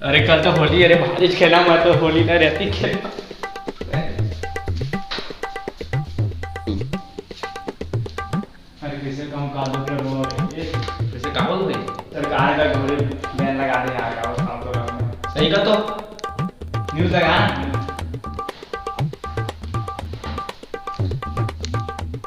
अरे कल तो होली, अरे बारिश खेला मैं तो होली ना रहती खेला। अरे किसे कहूँ कादो के वो कैसे काबू हुए सरकार का घोड़े बैन लगा दे यहाँ का काम तो सही का तो न्यूज़ लगा।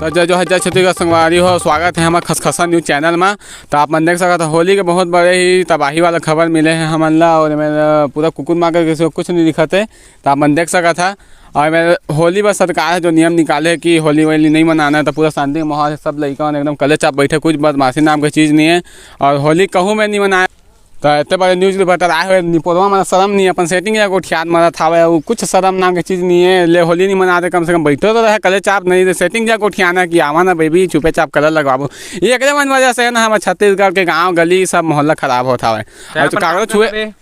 तो जो है जय छत्तीसगढ़ संगवारी हो, स्वागत है हमारे खसखसा न्यूज़ चैनल में। तो आप मन देख सकते होली के बहुत बड़े ही तबाही वाला खबर मिले हैं हमन ला, और मेरा पूरा कुकुर मार कर किसी को कुछ नहीं दिखते। तो आप मन देख सकता था। और मेरे होली बस सरकार है जो नियम निकाले कि होली वोली नहीं मनाना है, तो पूरा शांति का माहौल है, सब लड़का एकदम कले चाप बैठे, कुछ बदमाशी नाम की चीज़ नहीं है। और होली कहूँ मैं नहीं मनाया तो इतने बड़े न्यूज़ रिपोर्टर आए हुए निपोरवा में शर्म नहीं है, अपन सेटिंग है उठियात मारा था वो कुछ शर्म नाम की चीज़ नहीं है। ले होली नहीं मनाते, कम से कम बैठो तो रहे कले चाप नहीं दे सेटिंग जाकर उठियाना कि आवा ना बेबी चुपे चाप कलर लगवाबो। ये एक वजह से है ना हमारे छत्तीसगढ़ के गाँव गली सब मोहल्ला खराब होता है। तो कागज छुए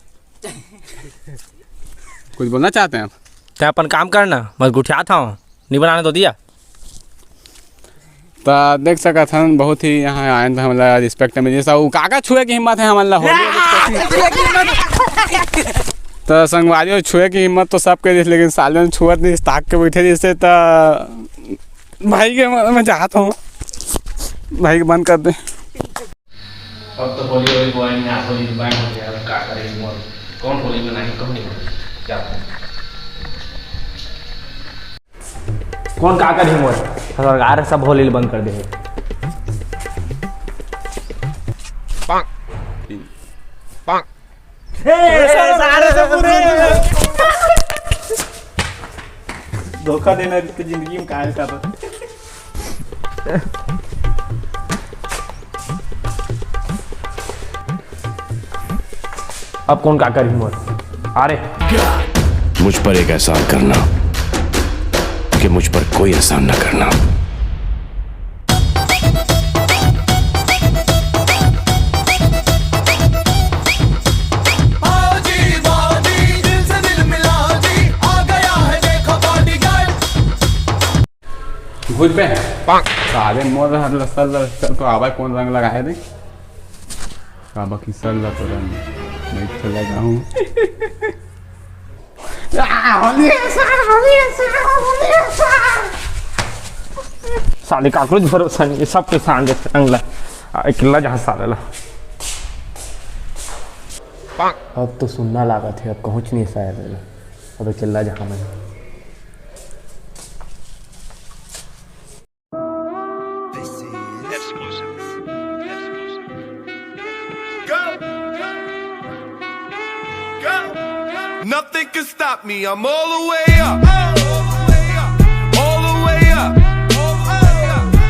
कुछ बोलना चाहते हैं आप? तो अपन काम करना बस गुठिया था नहीं बनाने तो दिया। तो देख सका था बहुत ही यहाँ आए थे हमारा रिस्पेक्ट मिली सब कागज छुए की हिम्मत है हमारा होली। तो संगवारी छुए की हिम्मत तो सब के, लेकिन साले में छुअत नहीं ताक के बैठे जैसे। तो भाई के मैं चाहता हूँ भाई के बंद कर दे। अब तो होली होली बोल नहीं आ होली बैन हो गया, अब क्या करेंगे मोर कौन होली मनाएंगे कौन नहीं क्या कौन का करेंगे मोर सरकार सब होली बंद कर दे। पांग पांग सारे से पूरे धोखा देना तो जिंदगी में काहे कर रहा। अब कौन का करेंगे मोर अरे मुझ पर एक एहसान करना कि मुझ पर कोई एहसान न करना। घुस पे सारे मोर सल तो आवाज कौन रंग लगाए थे काबा की सल तो रंग नहीं तो लगा हूँ। साले काकरोच भरोसा नहीं सब के सांगे अंगला अकेला जहाँ साला अब तो सुनना लगा थे, अब पहुँच नहीं शायद अब अकेला जहाँ मैं Nothing can stop me, I'm all the way up. All the way up.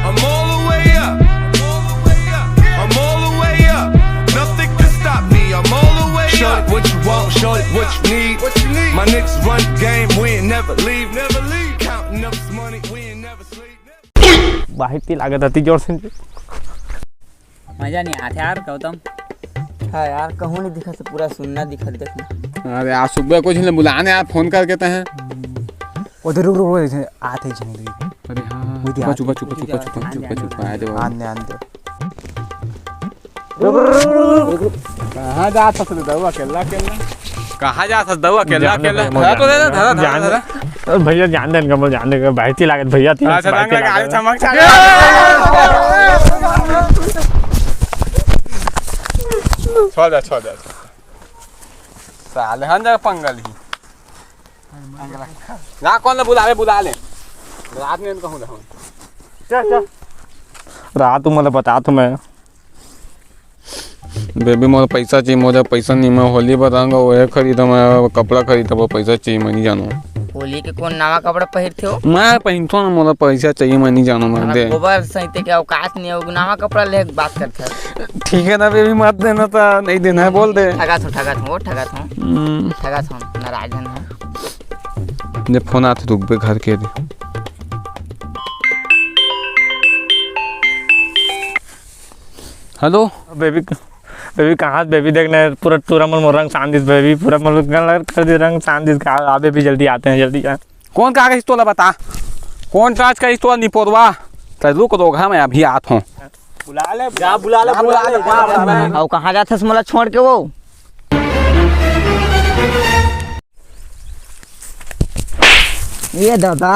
I'm all the way up. I'm all the way up. Nothing can stop me, I'm all the way up. Show it what you want, show it what you need. My niggas run the game, we ain't never leave. Counting up this money, we ain't never sleep. बाहिती लागत आती जोर से मजा नहीं आता यार गौतम। हाँ यार कहूँ नहीं दिखा तो पूरा सुनना दिखा देखना। अरे आज सुबह कुछ नहीं बुलाने आप फोन करके तो हैं उधर रुक रुक आते ही चल रही। अरे हाँ चुप आए थे आने कहाँ जा था दवा अकेला कहाँ जा था दवा अकेला धरा तो धरा भैया जान दे कमल जान दे बाहिती लागत भैया थी अच्छा रंग लगा चमक छोड़ जा साले हन जगह पंगल ही ना कौन बुला ले रात में कहूँ रात तुम्हारा बता तो मैं बेबी मोर पैसा चाहिए, मोर पैसा नहीं, मैं होली पर रंग वो खरीदा, मैं कपड़ा खरीदा, वो पैसा चाहिए, मैं नहीं जानो। होली के कौन नवा कपड़ा पहनते हो? मैं पहनता ना, मोर पैसा चाहिए, मैं नहीं जानो। मैं दे गोबर सहित के औकात नहीं है नवा कपड़ा ले बात करते हैं। ठीक है ना बेबी मत देना तो नहीं देना है बोल दे। ठगा था नाराज है। जब फोन आते रुक पे घर के दे। हेलो बेबी कहाँ बेबी देखना है पूरा टूरा मन रंग शांतिस बेबी पूरा मन कर दे रंग शांतिस का आप भी जल्दी आते हैं जल्दी आ। कौन कागज तोला बता कौन कागज का तोला निपोरवा तो रुक रोगा मैं अभी आता हूँ। बुला ले और कहाँ जाता मोला छोड़ के वो ये दादा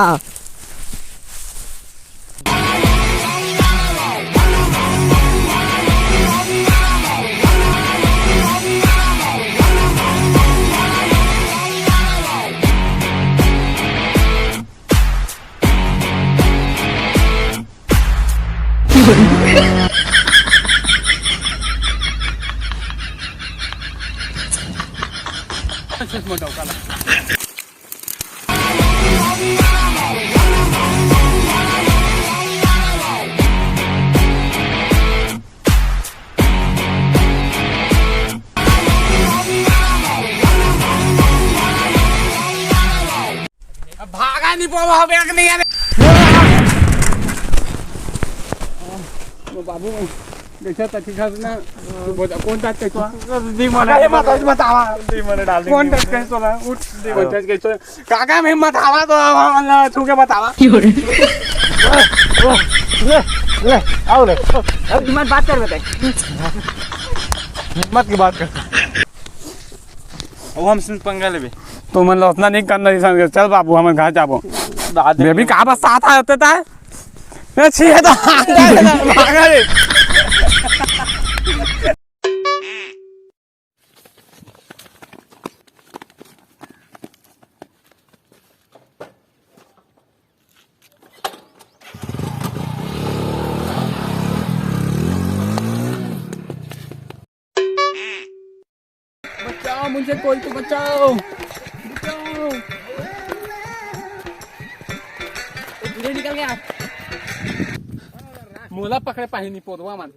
भागा नहीं पावा बैग नहीं आने बाबू देखा था ठीक है ना कौन टच के तो दी मने बतावा दी मने डाल कौन टच के तो ना उठ कौन टच के तो काका मैं मत आवा तो अल्लाह छू के बतावा आओ ले अब हिम्मत बात कर बताए हिम्मत की बात कर वो हम सिंह पंगा लेबे तो मन लो उतना नहीं करना इंसान चल बाबू हम घर जाबो बेबी कहां बस साथ आते था मैं छी है तो भागा रे बचाओ मुझे कोई तो बचाओ बचाओ दूर निकल गया मोला पकड़े पाही नहीं पोरवा मन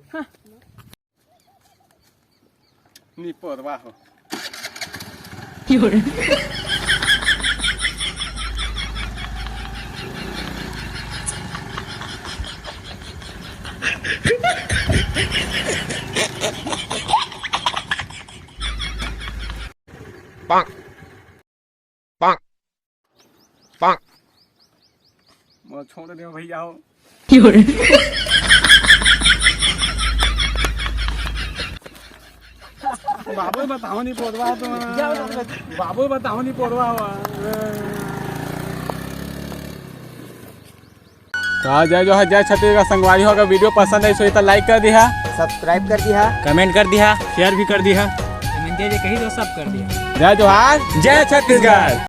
नहीं पोरवा हो Bonk. Bonk. Bonk. मोला छोड़ दे भैया हो बाबू बताओ नहीं पोरवा तो बाबू बताओ नहीं पोरवा हुआ तो आज जो है जय छत्तीसगढ़ संगवारी होगा वीडियो पसंद है तो लाइक कर दिया सब्सक्राइब कर दिया कमेंट कर दिया शेयर भी कर दिया कमेंट कहीं तो सब कर दिया जय जोहार जय छत्तीसगढ़।